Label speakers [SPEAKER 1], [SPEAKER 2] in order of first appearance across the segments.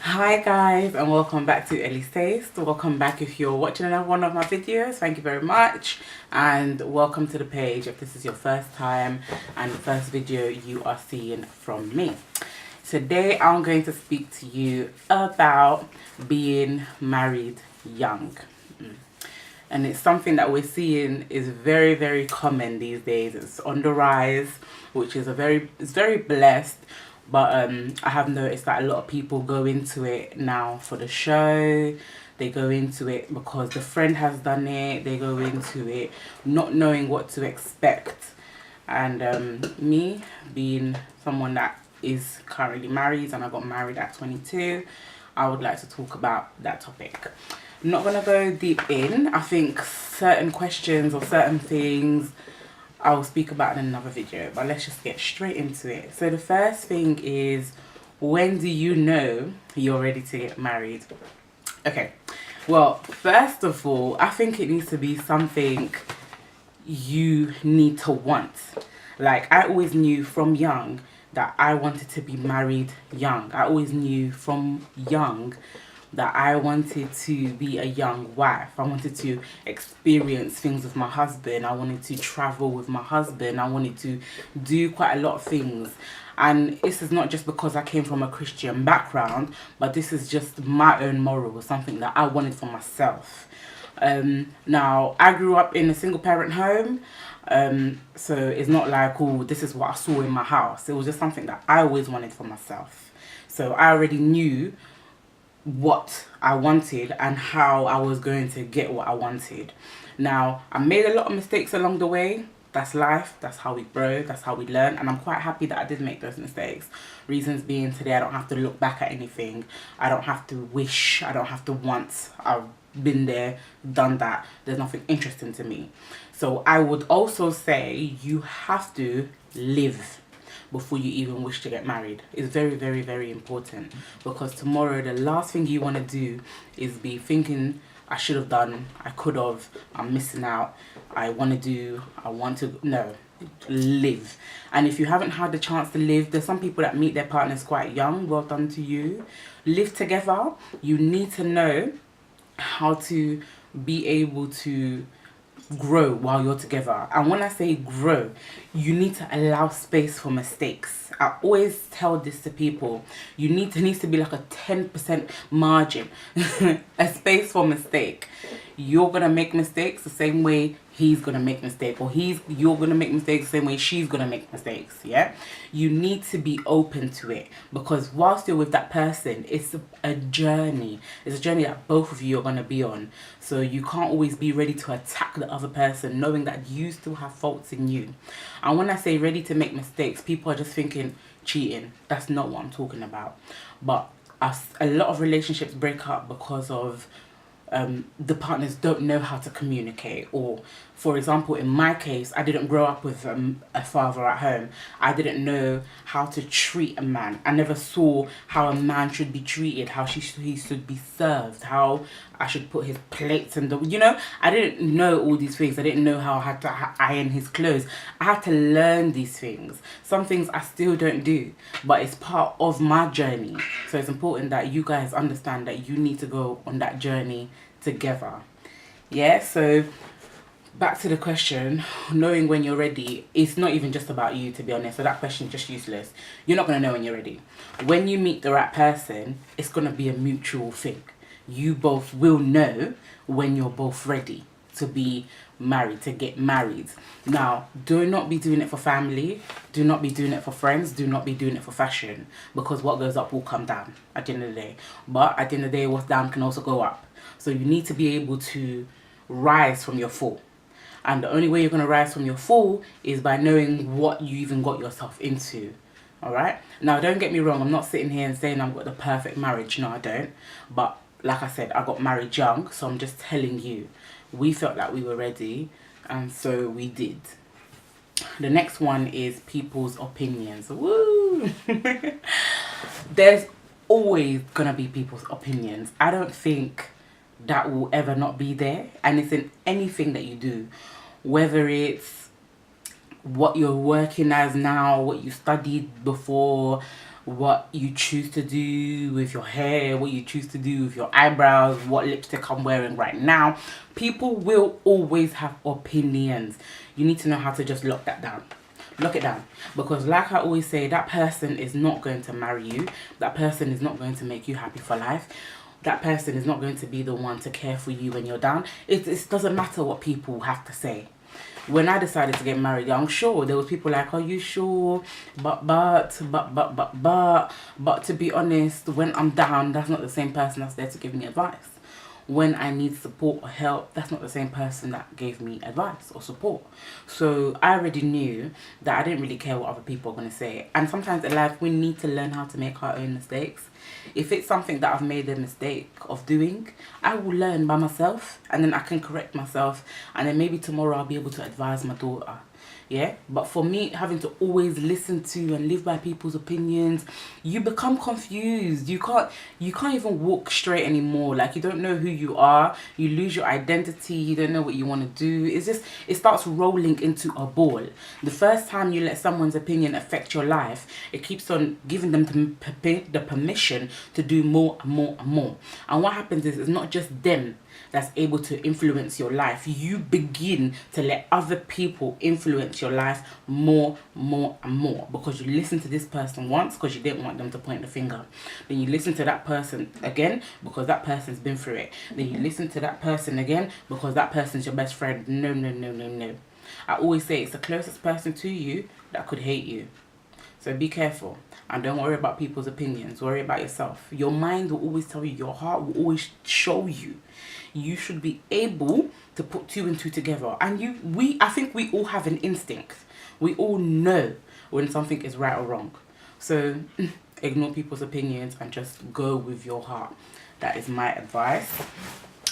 [SPEAKER 1] Hi guys, and welcome back to Ellie's Taste. Welcome back if you're watching another one of my videos. Thank you very much, and welcome to the page if this is your first time and the first video you are seeing from me. Today I'm going to speak to you about being married young. And it's something that we're seeing is very common these days. It's on the rise, which is it's very blessed. But I have noticed that a lot of people go into it now for the show. They go into it because the friend has done it. They go into it not knowing what to expect. And me being someone that is currently married, and I got married at 22, I would like to talk about that topic. I'm not going to go deep in. I think certain questions or certain things I'll speak about in another video, but let's just get straight into it. So the first thing is, when do you know you're ready to get married? Okay, well, first of all, I think it needs to be something you need to want. Like, I always knew from young that I wanted to be married young. I always knew from young that I wanted to be a young wife. I wanted to experience things with my husband. I wanted to travel with my husband. I wanted to do quite a lot of things. And this is not just because I came from a Christian background, but this is just my own moral, something that I wanted for myself. Now, I grew up in a single parent home. So it's not like, oh, this is what I saw in my house. It was just something that I always wanted for myself. So I already knew what I wanted and how I was going to get what I wanted. Now, I made a lot of mistakes along the way. That's life. That's how we grow. That's how we learn. And I'm quite happy that I did make those mistakes. Reasons being, today I don't have to look back at anything. I don't have to wish. I don't have to want. I've been there, done that. There's nothing interesting to me. So I would also say you have to live before you even wish to get married. It's very important, because tomorrow the last thing you want to do is be thinking, I should have done, I could have, I'm missing out, I want to. No, live. And if you haven't had the chance to live, there's some people that meet their partners quite young. Well done to you. Live together. You need to know how to be able to grow while you're together. And when I say grow, you need to allow space for mistakes. I always tell this to people. Needs to be like a 10% margin, a space for mistake. You're gonna make mistakes the same way he's gonna make mistakes, or you're gonna make mistakes the same way she's gonna make mistakes. Yeah, you need to be open to it, because whilst you're with that person, it's a journey. It's a journey that both of you are gonna be on. So you can't always be ready to attack the other person, knowing that you still have faults in you. And when I say ready to make mistakes, people are just thinking cheating. That's not what I'm talking about. But a lot of relationships break up because of the partners don't know how to communicate. Or, for example, in my case, I didn't grow up with a father at home. I didn't know how to treat a man. I never saw how a man should be treated, how he should be served, how I should put his plates in I didn't know all these things. I didn't know how I had to iron his clothes. I had to learn these things. Some things I still don't do, but it's part of my journey. So it's important that you guys understand that you need to go on that journey together. Yeah, so back to the question, knowing when you're ready, it's not even just about you, to be honest. So that question is just useless. You're not going to know when you're ready. When you meet the right person, it's going to be a mutual thing. You both will know when you're both ready to be married, to get married. Now, do not be doing it for family. Do not be doing it for friends. Do not be doing it for fashion, because what goes up will come down at the end of the day. But at the end of the day, what's down can also go up. So you need to be able to rise from your fall. And the only way you're going to rise from your fall is by knowing what you even got yourself into. Alright? Now, don't get me wrong. I'm not sitting here and saying I've got the perfect marriage. No, I don't. But like I said, I got married young. So I'm just telling you, we felt like we were ready. And so we did. The next one is people's opinions. Woo! There's always going to be people's opinions. I don't think that will ever not be there. And it's in anything that you do, whether it's what you're working as now, what you studied before, what you choose to do with your hair, what you choose to do with your eyebrows, what lipstick I'm wearing right now. People will always have opinions. You need to know how to just lock that down. Lock it down. Because like I always say, that person is not going to marry you. That person is not going to make you happy for life. That person is not going to be the one to care for you when you're down. It doesn't matter what people have to say. When I decided to get married, I'm sure there was people like, are you sure? But to be honest, when I'm down, that's not the same person that's there to give me advice. When I need support or help, that's not the same person that gave me advice or support. So I already knew that I didn't really care what other people are going to say. And sometimes in life, we need to learn how to make our own mistakes. If it's something that I've made a mistake of doing, I will learn by myself, and then I can correct myself, and then maybe tomorrow I'll be able to advise my daughter. Yeah, but for me, having to always listen to and live by people's opinions, you become confused. You can't even walk straight anymore. Like, you don't know who you are. You lose your identity. You don't know what you want to do. It's just, it starts rolling into a ball. The first time you let someone's opinion affect your life, it keeps on giving them the permission to do more and more and more. And what happens is, it's not just them that's able to influence your life. You begin to let other people influence your life more and more, because you listen to this person once because you didn't want them to point the finger. Then you listen to that person again because that person's been through it. Then you listen to that person again because that person's your best friend. No. I always say it's the closest person to you that could hate you. So be careful and don't worry about people's opinions. Worry about yourself. Your mind will always tell you. Your heart will always show you. You should be able to put two and two together. And I think we all have an instinct. We all know when something is right or wrong. So ignore people's opinions and just go with your heart. That is my advice.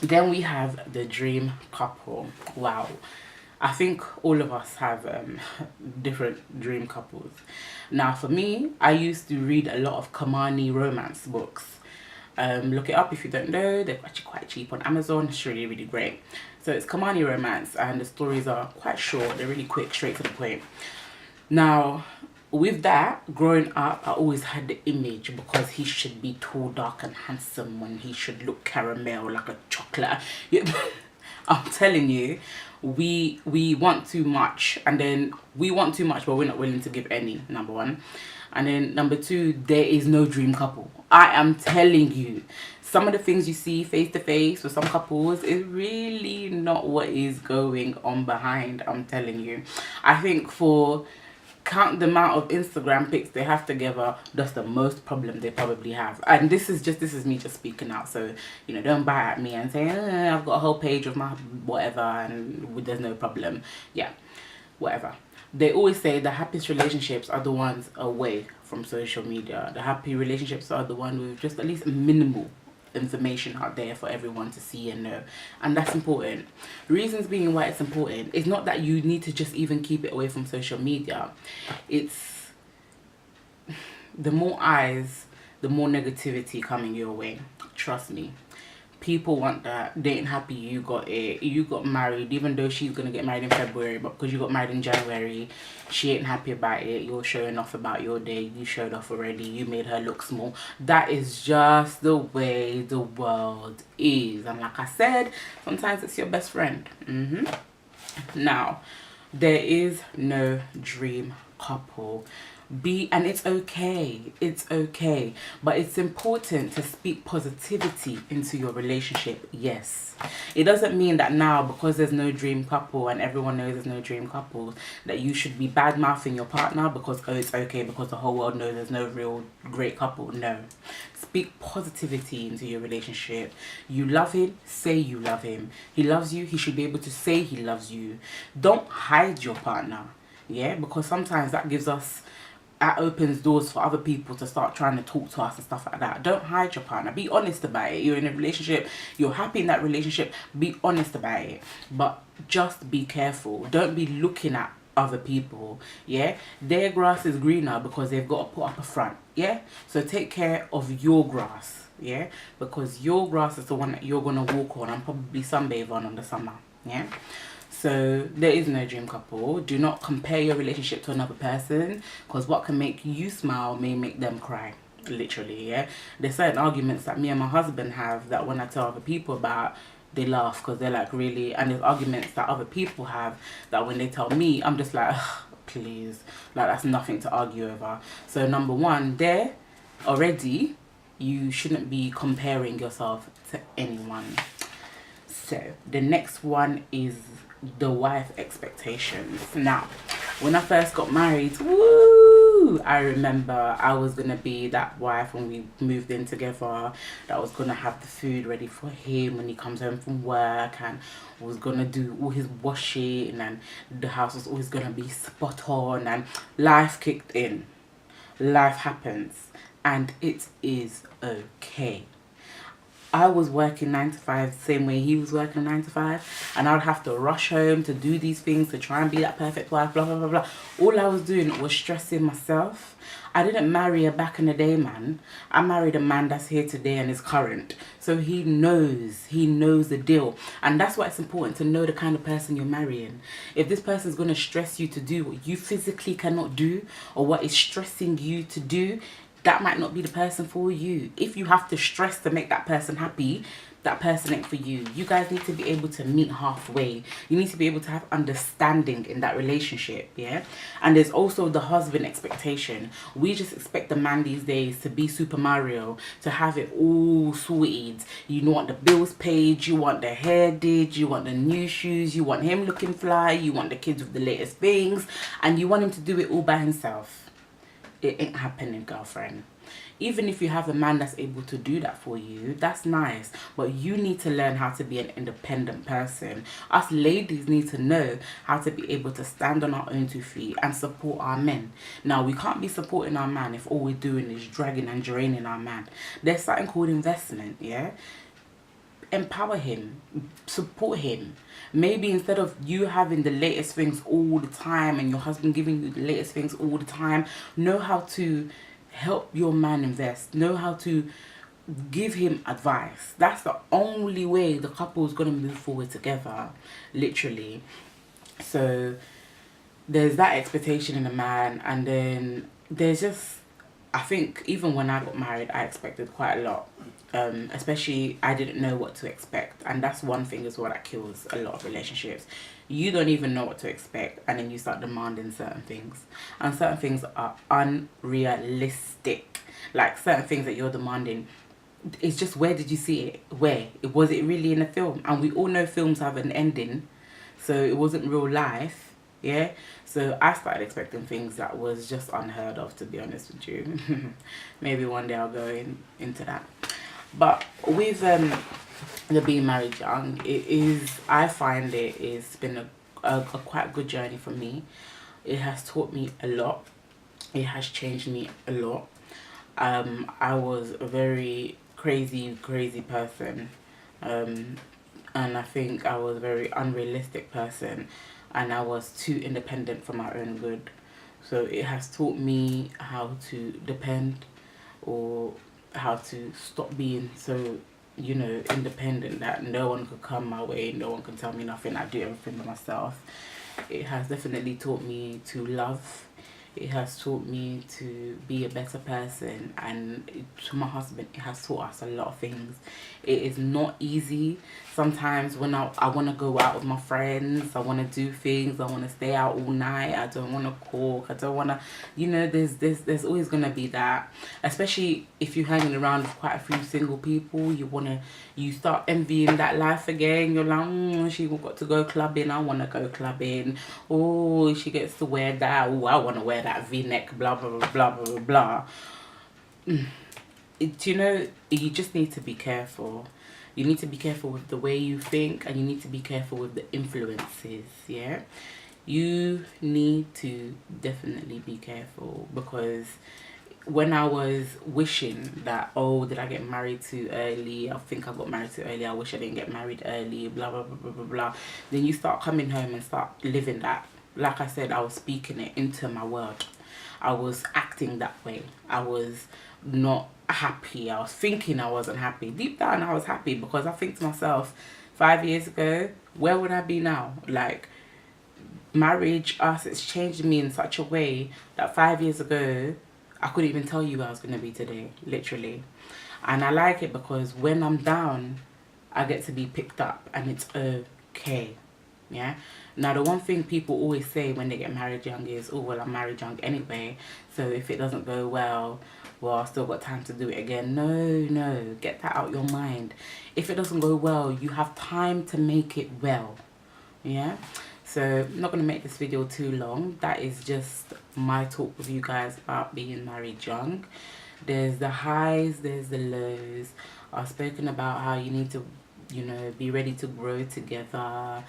[SPEAKER 1] Then we have the dream couple. Wow. I think all of us have different dream couples. Now, for me, I used to read a lot of Kamani romance books. Look it up if you don't know. They're actually quite cheap on Amazon. It's really great. So it's Kamani romance, and the stories are quite short. They're really quick, straight to the point. Now, with that, growing up, I always had the image because he should be tall, dark and handsome, and he should look caramel like a chocolate. I'm telling you, we want too much, and then we want too much but we're not willing to give any, number one. And then number two, there is no dream couple. I am telling you, some of the things you see face to face with some couples is really not what is going on behind. I'm telling you, I think for count the amount of Instagram pics they have together, that's the most problem they probably have. And this is me just speaking out, so you know, don't buy at me and say I've got a whole page of my whatever and there's no problem. Yeah, whatever. They always say the happiest relationships are the ones away from social media. The happy relationships are the ones with just at least minimal information out there for everyone to see and know, and that's important. Reasons being why it's important is not that you need to just even keep it away from social media. It's the more eyes, the more negativity coming your way. Trust me, people want that. They ain't happy you got it. You got married, even though she's gonna get married in February, but because you got married in January, she ain't happy about it. You're showing off about your day. You showed off already. You made her look small. That is just the way the world is. And like I said, sometimes it's your best friend. Now, there is no dream couple. And it's okay, but it's important to speak positivity into your relationship. Yes, it doesn't mean that now, because there's no dream couple and everyone knows there's no dream couple, that you should be bad mouthing your partner because it's okay because the whole world knows there's no real great couple. No, speak positivity into your relationship. You love him, say you love him. He loves you, he should be able to say he loves you. Don't hide your partner. Yeah, because sometimes that opens doors for other people to start trying to talk to us and stuff like that. Don't hide your partner. Be honest about it. You're in a relationship, you're happy in that relationship, be honest about it. But just be careful. Don't be looking at other people. Yeah, their grass is greener because they've got to put up a front. Yeah, so take care of your grass. Yeah, because your grass is the one that you're gonna walk on and probably sunbathe on in the summer. Yeah, So there is no dream couple. Do not compare your relationship to another person, because what can make you smile may make them cry. Literally, yeah. There's certain arguments that me and my husband have that when I tell other people about, they laugh because they're like, really? And there's arguments that other people have that when they tell me, I'm just like, ugh, please, like that's nothing to argue over. So number one, there already, you shouldn't be comparing yourself to anyone. So the next one is the wife expectations. Now, when I first got married, woo, I remember I was gonna be that wife when we moved in together, that was gonna have the food ready for him when he comes home from work, and was gonna do all his washing, and the house was always gonna be spot on. And life kicked in, life happens, and it is okay. I was working 9 to 5 the same way he was working 9 to 5, and I'd have to rush home to do these things to try and be that perfect wife, blah blah blah blah. All I was doing was stressing myself. I didn't marry a back in the day man. I married a man that's here today and is current. So he knows the deal. And that's why it's important to know the kind of person you're marrying. If this person's going to stress you to do what you physically cannot do, or what is stressing you to do, that might not be the person for you. If you have to stress to make that person happy, that person ain't for you. You guys need to be able to meet halfway. You need to be able to have understanding in that relationship, yeah? And there's also the husband expectation. We just expect the man these days to be Super Mario, to have it all sorted. You want the bills paid, you want the hair did, you want the new shoes, you want him looking fly, you want the kids with the latest things, and you want him to do it all by himself. It ain't happening, girlfriend. Even if you have a man that's able to do that for you, that's nice, but you need to learn how to be an independent person. Us ladies need to know how to be able to stand on our own 2 feet and support our men. Now, we can't be supporting our man if all we're doing is dragging and draining our man. There's something called investment, yeah? Empower him, support him. Maybe instead of you having the latest things all the time and your husband giving you the latest things all the time, know how to help your man invest. Know how to give him advice. That's the only way the couple is going to move forward together, literally. So there's that expectation in a man, and then there's just, I think even when I got married, I expected quite a lot. Especially, I didn't know what to expect, and that's one thing as well that kills a lot of relationships. You don't even know what to expect, and then you start demanding certain things, and certain things are unrealistic. Like certain things that you're demanding, it's just, where did you see it? Where? Was it really in a film? And we all know films have an ending, so it wasn't real life, yeah? So I started expecting things that was just unheard of, to be honest with you. Maybe one day I'll go into that. But with the being married young, it is, I find it's been a quite good journey for me. It has taught me a lot. It has changed me a lot. I was a very crazy person, and I think I was a very unrealistic person, and I was too independent for my own good. So it has taught me how to depend, or how to stop being so, you know, independent, that no one could come my way, no one can tell me nothing, I do everything by myself. It has definitely taught me to love. It has taught me to be a better person, and to my husband, it has taught us a lot of things. It is not easy. Sometimes when I want to go out with my friends, I want to do things, I want to stay out all night, I don't want to cook, I don't want to, you know, there's always going to be that. Especially if you're hanging around with quite a few single people, you start envying that life again. You're like, she got to go clubbing, I want to go clubbing. Oh, she gets to wear that, oh, I want to wear that v-neck, blah blah blah blah blah blah. You know, you just need to be careful. You need to be careful with the way you think, and you need to be careful with the influences, yeah? You need to definitely be careful, because when I was wishing that, oh, did I get married too early? I think I got married too early. I wish I didn't get married early, blah, blah, blah, blah, blah, blah. Then you start coming home and start living that. Like I said, I was speaking it into my world. I was acting that way. I was not happy. I was thinking I wasn't happy. Deep down, I was happy, because I think to myself, 5 years ago, where would I be now? Like, marriage, us, it's changed me in such a way that 5 years ago, I couldn't even tell you where I was going to be today, literally. And I like it because when I'm down, I get to be picked up, and it's okay. Yeah. Now, the one thing people always say when they get married young is, oh, well, I'm married young anyway, so if it doesn't go well, I've still got time to do it again. No, get that out your mind. If it doesn't go well, you have time to make it well. Yeah. So I'm not going to make this video too long. That is just my talk with you guys about being married young. There's the highs, there's the lows. I've spoken about how you need to, you know, be ready to grow together,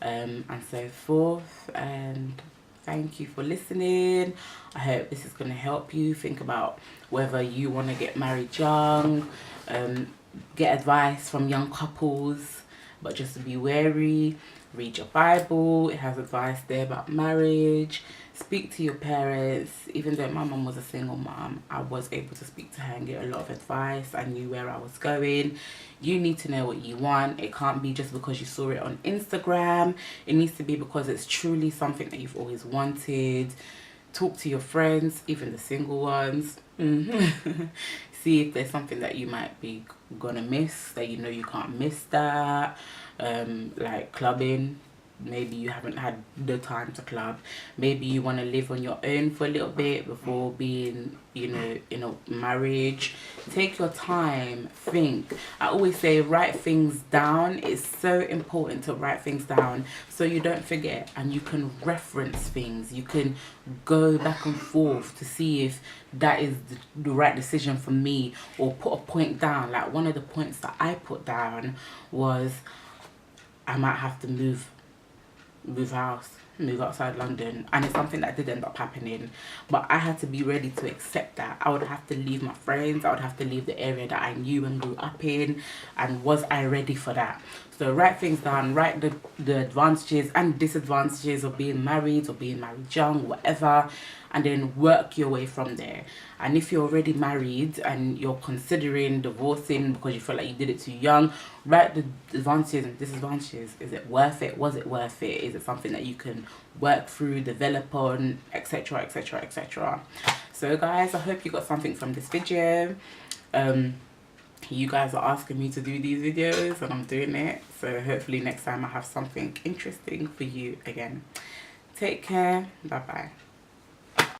[SPEAKER 1] and so forth. And thank you for listening. I hope this is going to help you think about whether you want to get married young, get advice from young couples, but just to be wary. Read your Bible, it has advice there about marriage. Speak to your parents. Even though my mum was a single mum, I was able to speak to her and get a lot of advice. I knew where I was going. You need to know what you want. It can't be just because you saw it on Instagram. It needs to be because it's truly something that you've always wanted. Talk to your friends, even the single ones. See if there's something that you might be gonna miss, that you know you can't miss that. Like clubbing. Maybe you haven't had the time to club. Maybe you want to live on your own for a little bit before being, you know, in a marriage. Take your time, think. I always say write things down. It's so important to write things down so you don't forget, and you can reference things. You can go back and forth to see if that is the right decision for me, or put a point down. Like, one of the points that I put down was I might have to move house, move outside London, and it's something that did end up happening, but I had to be ready to accept that. I would have to leave my friends, I would have to leave the area that I knew and grew up in, and was I ready for that? So write things down, write the advantages and disadvantages of being married or being married young, whatever, and then work your way from there. And if you're already married and you're considering divorcing because you feel like you did it too young, write the advantages and disadvantages. Is it worth it? Was it worth it? Is it something that you can work through, develop on, etc, etc, etc. So guys, I hope you got something from this video. You guys are asking me to do these videos and I'm doing it, so hopefully next time I have something interesting for you again. Take care. Bye bye.